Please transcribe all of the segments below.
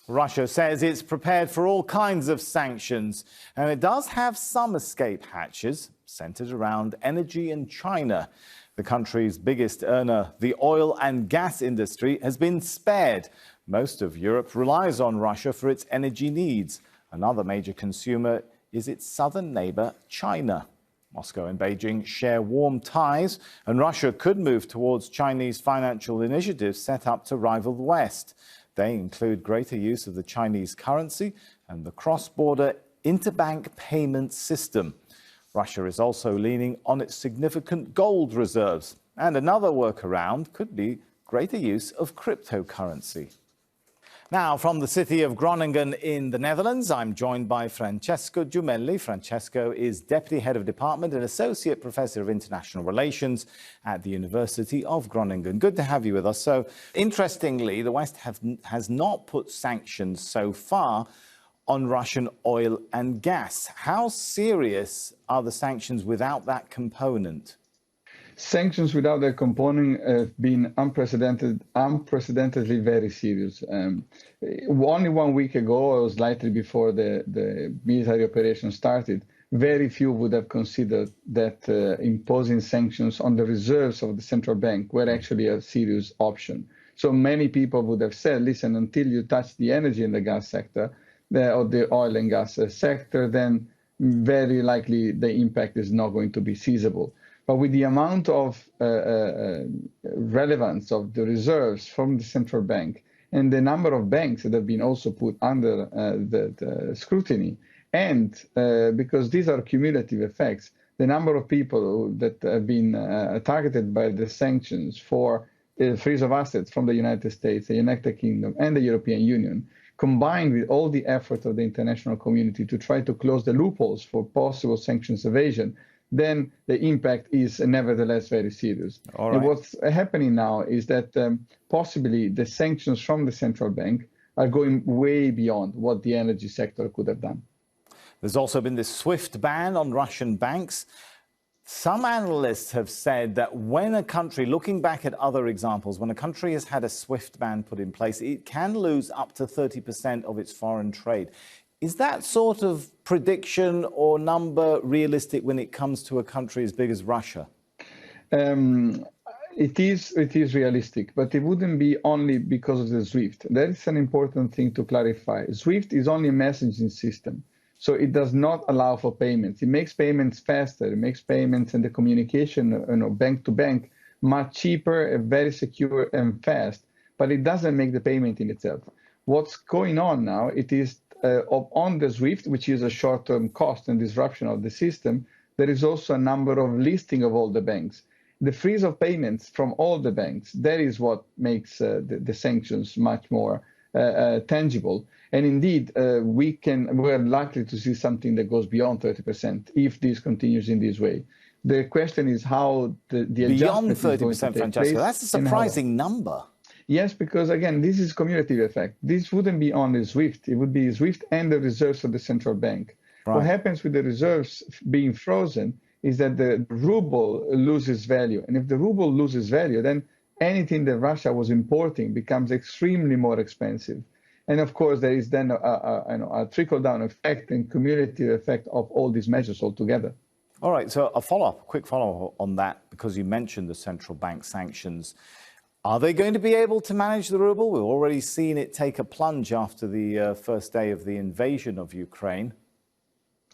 Russia says it's prepared for all kinds of sanctions, and it does have some escape hatches centered around energy and China. The country's biggest earner, the oil and gas industry, has been spared. Most of Europe relies on Russia for its energy needs. Another major consumer is its southern neighbor, China. Moscow and Beijing share warm ties, and Russia could move towards Chinese financial initiatives set up to rival the West. They include greater use of the Chinese currency and the cross-border interbank payment system. Russia is also leaning on its significant gold reserves. And another workaround could be greater use of cryptocurrency. Now, from the city of Groningen in the Netherlands, I'm joined by Francesco Giumelli. Francesco is Deputy Head of Department and Associate Professor of International Relations at the University of Groningen. Good to have you with us. So, interestingly, the West has not put sanctions so far on Russian oil and gas. How serious are the sanctions without that component? Sanctions without that component have been unprecedentedly very serious. Only 1 week ago, or slightly before the military operation started, very few would have considered that imposing sanctions on the reserves of the central bank were actually a serious option. So many people would have said, listen, until you touch the energy and the gas sector, or the oil and gas sector, then very likely the impact is not going to be feasible. But with the amount of relevance of the reserves from the central bank and the number of banks that have been also put under the scrutiny, and because these are cumulative effects, the number of people that have been targeted by the sanctions for the freeze of assets from the United States, the United Kingdom, and the European Union, combined with all the effort of the international community to try to close the loopholes for possible sanctions evasion, then the impact is nevertheless very serious. All right. And what's happening now is that possibly the sanctions from the central bank are going way beyond what the energy sector could have done. There's also been this swift ban on Russian banks. Some analysts have said that when a country, looking back at other examples, when a country has had a swift ban put in place, it can lose up to 30% of its foreign trade. Is that sort of prediction or number realistic when it comes to a country as big as Russia? It is realistic, but it wouldn't be only because of the SWIFT. That is an important thing to clarify. SWIFT is only a messaging system, so it does not allow for payments. It makes payments faster. It makes payments and the communication, bank to bank, much cheaper, and very secure and fast. But it doesn't make the payment in itself. What's going on now? It is on the SWIFT, which is a short-term cost and disruption of the system. There is also a number of listing of all the banks. The freeze of payments from all the banks, that is what makes the sanctions much more tangible. And indeed, we're likely to see something that goes beyond 30% if this continues in this way. The question is how the beyond adjustment 30%, Francesco. That's a surprising number. Yes, because again, this is cumulative effect. This wouldn't be only SWIFT. It would be SWIFT and the reserves of the central bank. Right. What happens with the reserves being frozen is that the ruble loses value. And if the ruble loses value, then anything that Russia was importing becomes extremely more expensive. And of course, there is then a trickle-down effect and cumulative effect of all these measures altogether. All right, so a quick follow-up on that, because you mentioned the central bank sanctions. Are they going to be able to manage the ruble? We've already seen it take a plunge after the first day of the invasion of Ukraine.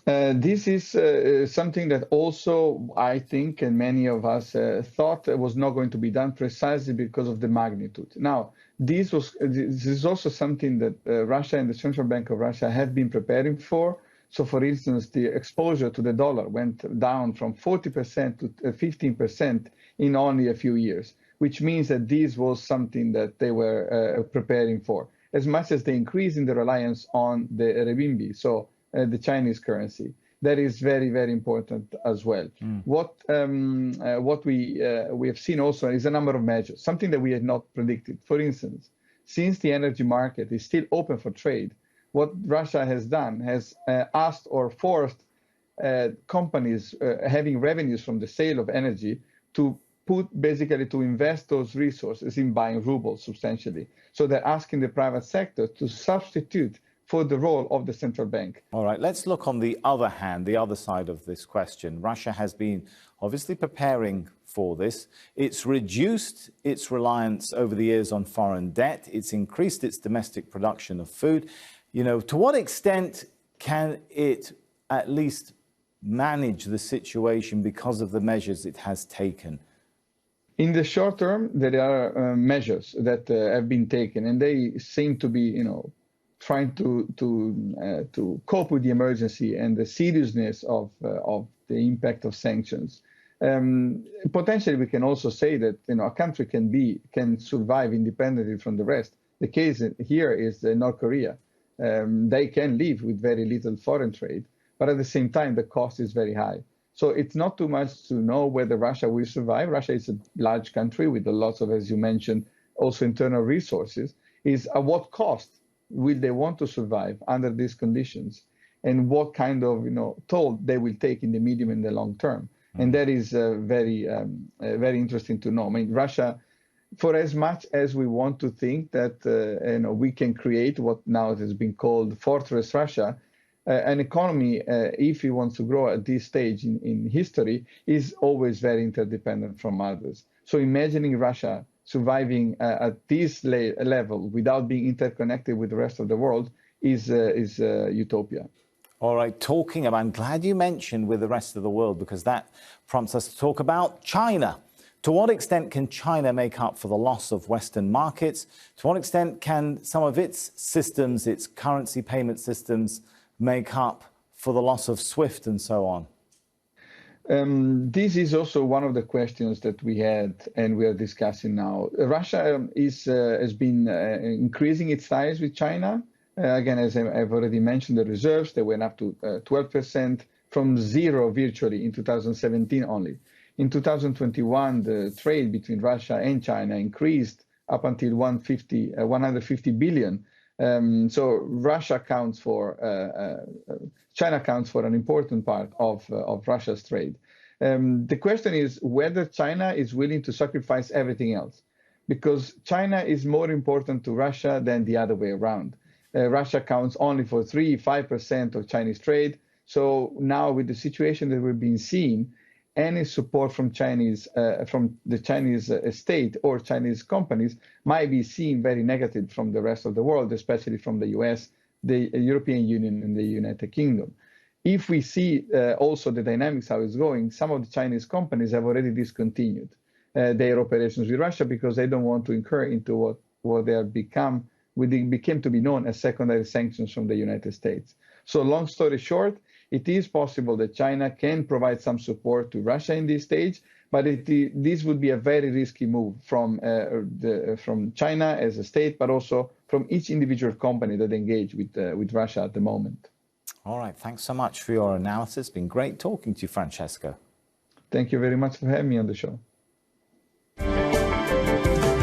This is something that also I think and many of us thought was not going to be done precisely because of the magnitude. Now, this is also something that Russia and the Central Bank of Russia have been preparing for. So, for instance, the exposure to the dollar went down from 40% to 15% in only a few years, which means that this was something that they were preparing for, as much as the increase in the reliance on the renminbi, so the Chinese currency. That is very, very important as well. What we have seen also is a number of measures, something that we had not predicted. For instance, since the energy market is still open for trade, what Russia has done has asked or forced companies having revenues from the sale of energy to put basically to invest those resources in buying rubles substantially. So they're asking the private sector to substitute for the role of the central bank. All right, let's look on the other hand, the other side of this question. Russia has been obviously preparing for this. It's reduced its reliance over the years on foreign debt. It's increased its domestic production of food. You know, to what extent can it at least manage the situation because of the measures it has taken? In the short term, there are measures that have been taken, and they seem to be, trying to cope with the emergency and the seriousness of the impact of sanctions. Potentially, we can also say that a country can survive independently from the rest. The case here is North Korea. They can live with very little foreign trade, but at the same time, the cost is very high. So it's not too much to know whether Russia will survive. Russia is a large country with lots of, as you mentioned, also internal resources. Is at what cost will they want to survive under these conditions, and what kind of toll they will take in the medium and the long term? And that is very interesting to know. I mean, Russia, for as much as we want to think that we can create what now has been called Fortress Russia, an economy, if it wants to grow at this stage in history, is always very interdependent from others. So imagining Russia surviving at this level without being interconnected with the rest of the world is utopia. All right, I'm glad you mentioned with the rest of the world, because that prompts us to talk about China. To what extent can China make up for the loss of Western markets? To what extent can some of its systems, its currency payment systems, make up for the loss of SWIFT and so on? This is also one of the questions that we had and we are discussing now. Russia has been increasing its ties with China. Again, as I've already mentioned, the reserves, they went up to 12% from zero virtually in 2017 only. In 2021, the trade between Russia and China increased up until 150 billion. So Russia accounts for, China accounts for an important part of Russia's trade. The question is whether China is willing to sacrifice everything else, because China is more important to Russia than the other way around. Russia accounts only for 3-5% of Chinese trade. So now with the situation that we've been seeing, any support from the Chinese state or Chinese companies might be seen very negative from the rest of the world, especially from the US, the European Union, and the United Kingdom. If we see also the dynamics, how it's going, some of the Chinese companies have already discontinued their operations with Russia because they don't want to incur into what they became to be known as secondary sanctions from the United States. So long story short, it is possible that China can provide some support to Russia in this stage, but this would be a very risky move from China as a state, but also from each individual company that engage with Russia at the moment. All right, thanks so much for your analysis. It's been great talking to you, Francesco. Thank you very much for having me on the show.